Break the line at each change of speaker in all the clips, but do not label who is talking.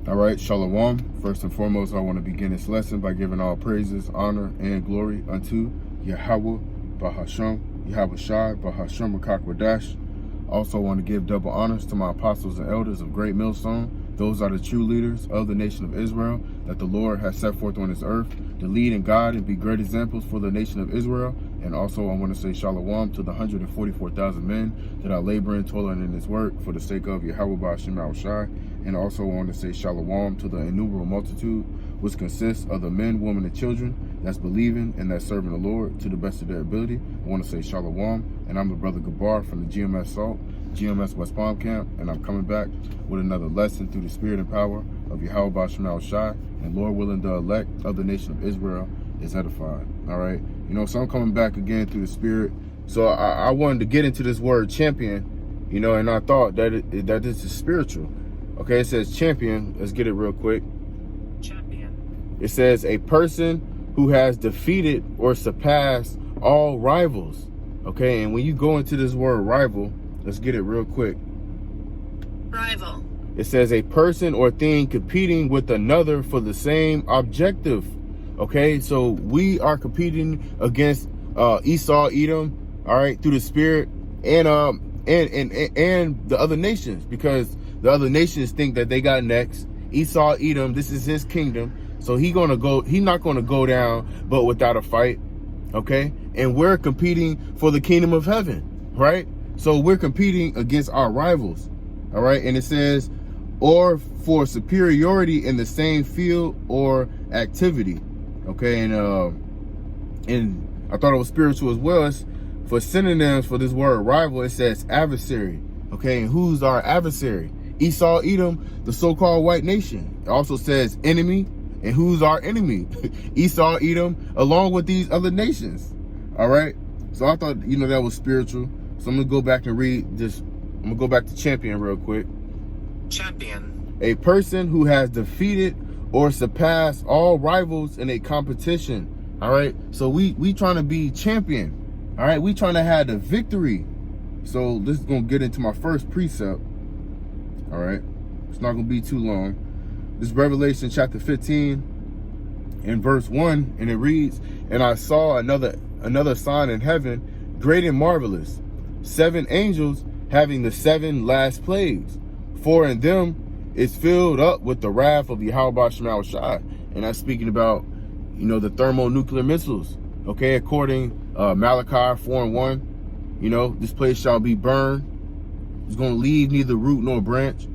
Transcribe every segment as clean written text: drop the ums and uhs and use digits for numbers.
All right, Shalom. First and foremost, I want to begin this lesson by giving all praises, honor, and glory unto Yahweh, Bahasham, Yahweh Shai, Bahasham, Makakwadash. Also want to give double honors to my apostles and elders of Great Millstone. Those are the true leaders of the nation of Israel that the Lord has set forth on this earth to lead and guide and be great examples for the nation of Israel. And also I want to say Shalom to the 144,000 men that are laboring, toiling in this work for the sake of Yahweh Bahasham Yahweh Shai. And also I want to say Shalom to the innumerable multitude, which consists of the men, women, and children that's believing and that's serving the Lord to the best of their ability. I want to say Shalom, and I'm the brother Gabar from the GMS Salt, GMS West Palm Camp, and I'm coming back with another lesson through the spirit and power of Yahweh Bahasham Yahweh Shai, and Lord willing, the elect of the nation of Israel is edified. All right, so I'm coming back again through the spirit. So I wanted to get into this word champion, and I thought that that this is spiritual. Okay, it says champion. Let's get it real quick. Champion. It says a person who has defeated or surpassed all rivals. Okay, and when you go into this word rival, let's get it real quick.
Rival.
It says a person or thing competing with another for the same objective. Okay, so we are competing against Esau, Edom, all right, through the spirit, and the other nations, because the other nations think that they got next. Esau, Edom, this is his kingdom. So he's not gonna go down, but without a fight. Okay? And we're competing for the kingdom of heaven, right? So we're competing against our rivals. All right. And it says, or for superiority in the same field or activity. Okay, and I thought it was spiritual as well. It's for synonyms for this word rival, it says adversary. Okay, and who's our adversary? Esau, Edom, the so-called white nation. It also says enemy, and who's our enemy? Esau, Edom, along with these other nations. All right. So I thought, that was spiritual. So I'm gonna go back and read this. I'm gonna go back to champion real quick.
Champion.
A person who has defeated or surpassed all rivals in a competition. All right. So we trying to be champion. All right. We trying to have the victory. So this is gonna get into my first precept. All right, it's not gonna be too long. This is Revelation chapter 15 and verse 1, and it reads, and I saw another sign in heaven, great and marvelous, 7 angels having the 7 last plagues, for in them is filled up with the wrath of Yahweh Bahasham Yahweh Shai. And that's speaking about, the thermonuclear missiles. Okay, according Malachi 4:1, this place shall be burned. It's going to leave neither root nor branch.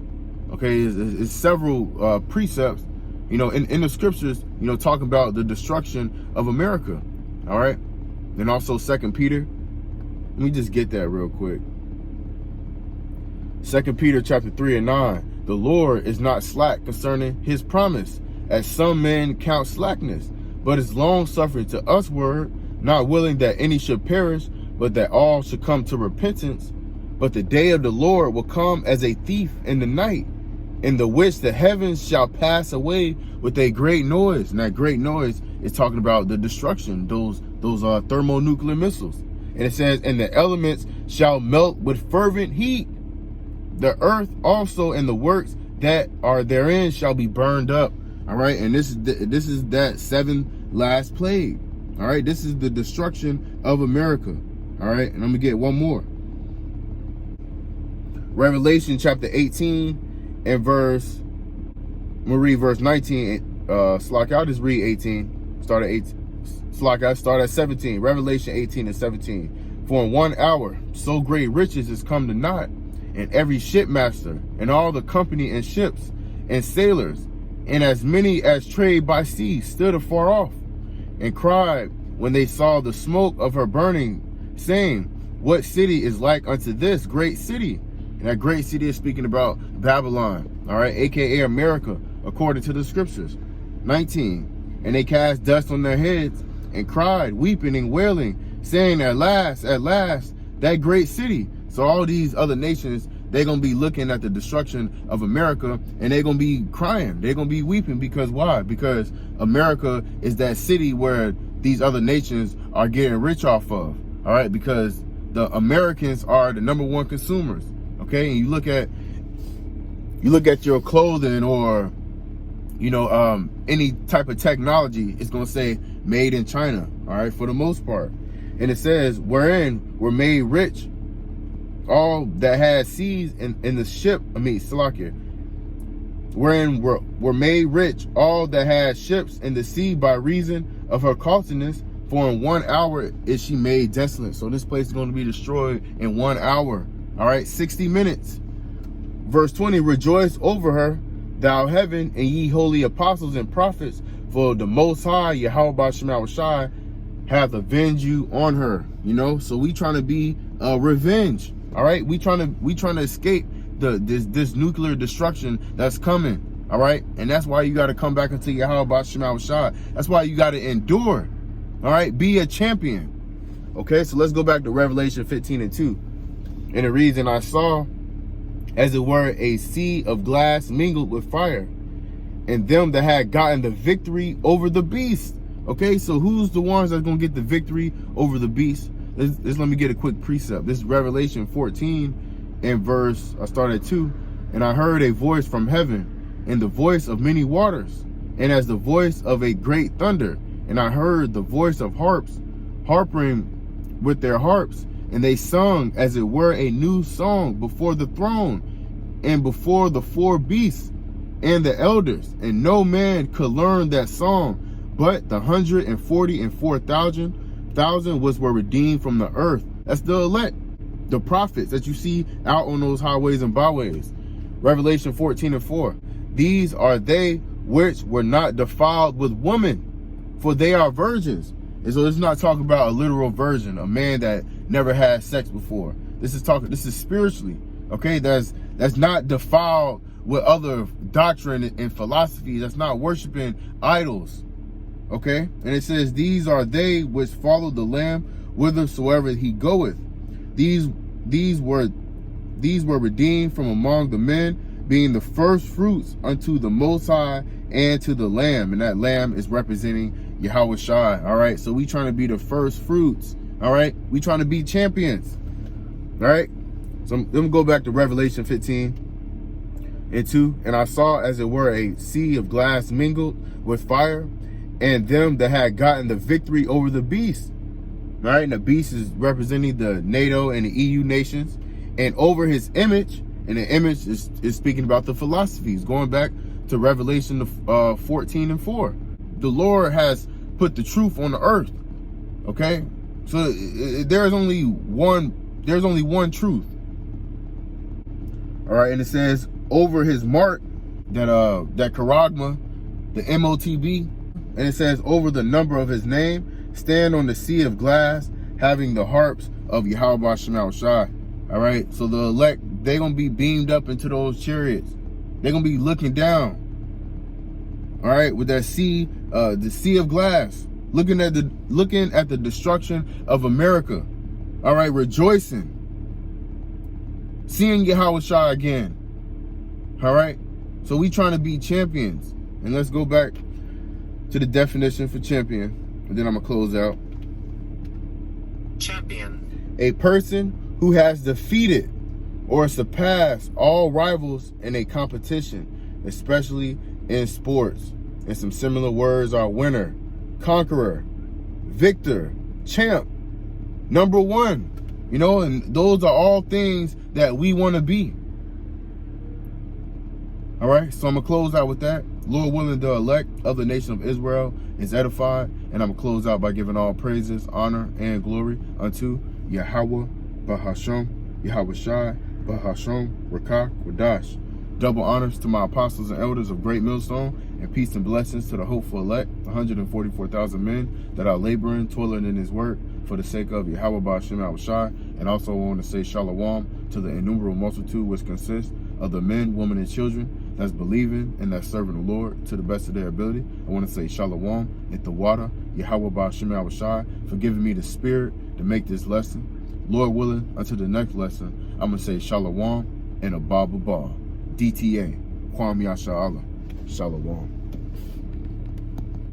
Okay, it's several precepts, in the scriptures, talking about the destruction of America. All right. Then also 2 Peter. Let me just get that real quick. 2 Peter chapter 3 and 9. The Lord is not slack concerning his promise, as some men count slackness, but is long suffering to usward, not willing that any should perish, but that all should come to repentance. But the day of the Lord will come as a thief in the night, in the which the heavens shall pass away with a great noise. And that great noise is talking about the destruction, those thermonuclear missiles. And it says, and the elements shall melt with fervent heat. The earth also and the works that are therein shall be burned up. All right, and this is that 7th last plague. All right, this is the destruction of America. All right, and I'm gonna get one more. Revelation chapter 18 and verse 19. Slack, I'll just read 18. Start at 18. Slack, I start at 17. Revelation 18 and 17. For in 1 hour so great riches is come to naught, and every shipmaster and all the company and ships and sailors, and as many as trade by sea, stood afar off, and cried when they saw the smoke of her burning, saying, what city is like unto this great city? And that great city is speaking about Babylon, all right, aka America, according to the scriptures. 19. And they cast dust on their heads and cried, weeping and wailing, saying, at last, that great city. So all these other nations, they're going to be looking at the destruction of America, and they're going to be crying. They're going to be weeping. Because why? Because America is that city where these other nations are getting rich off of. All right, because the Americans are the #1 consumers. Okay, and you look at your clothing or any type of technology, it's going to say made in China, all right, for the most part. And it says, wherein were made rich all that had seas in the ship, Salakia, wherein were made rich all that had ships in the sea by reason of her costliness, for in 1 hour is she made desolate. So this place is going to be destroyed in 1 hour, all right, 60 minutes. Verse 20, rejoice over her, thou heaven, and ye holy apostles and prophets, for the Most High, Yahweh Ba'Shem Shai, hath avenged you on her. So we trying to be revenge. All right, we trying to escape this nuclear destruction that's coming. All right, and that's why you got to come back into Yahweh Ba'Shem Shai. That's why you got to endure. All right, be a champion. Okay, so let's go back to Revelation 15:2, and it reads, and I saw, as it were, a sea of glass mingled with fire, and them that had gotten the victory over the beast. Okay, so who's the ones that's going to get the victory over the beast? Let me get a quick precept. This is Revelation 14 and verse, I started at 2. And I heard a voice from heaven, and the voice of many waters, and as the voice of a great thunder. And I heard the voice of harps, harping with their harps, and they sung as it were a new song before the throne, and before the 4 beasts and the elders. And no man could learn that song, but the 144,000 which were redeemed from the earth. That's the elect, the prophets that you see out on those highways and byways. Revelation 14:4. These are they which were not defiled with woman, for they are virgins. And so it's not talking about a literal virgin, a man that never had sex before. This is spiritually, okay? That's not defiled with other doctrine and philosophy. That's not worshiping idols. Okay, and it says, these are they which follow the Lamb whithersoever he goeth. These were redeemed from among the men, being the first fruits unto the Most High and to the Lamb. And that Lamb is representing Yahweh Shai. All right, so we trying to be the first fruits. All right, we trying to be champions. All right, so let me go back to Revelation 15:2. And I saw, as it were, a sea of glass mingled with fire, and them that had gotten the victory over the beast. All right, and the beast is representing the NATO and the EU nations, and over his image, and the image is speaking about the philosophies, going back to Revelation 14:4. The Lord has put the truth on the earth. Okay, so there's only one truth. All right, and it says over his mark, that charagma, the MOTB. And it says, over the number of his name, stand on the sea of glass, having the harps of Yahweh Ba'Shem Shai. All right, so the elect, they're going to be beamed up into those chariots. They're going to be looking down. All right, with that sea, the sea of glass, looking at the destruction of America. All right, rejoicing, seeing Yahweh Shai again. All right, so we trying to be champions. And let's go back to the definition for champion, and then I'm gonna close out.
Champion.
A person who has defeated or surpassed all rivals in a competition, especially in sports. And some similar words are winner, conqueror, victor, champ, number one. And those are all things that we want to be. All right, so I'm gonna close out with that. Lord willing, the elect of the nation of Israel is edified, and I'm gonna close out by giving all praises, honor, and glory unto Yahweh Ba'Hashem, Yahweh Shai, Ba'Hashem, Rakah, Wadash. Double honors to my apostles and elders of Great Millstone, and peace and blessings to the hopeful elect, 144,000 men that are laboring, toiling in his work for the sake of Yahweh Ba'Shem Shai. And also I want to say shalom to the innumerable multitude which consists of the men, women, and children that's believing and that's serving the Lord to the best of their ability. I want to say shalom at the water, Yahweh Ba'Shem Shai, for giving me the spirit to make this lesson. Lord willing, until the next lesson, I'm going to say shalom and a ba. DTA, Kwam Yasha Allah. Shalom.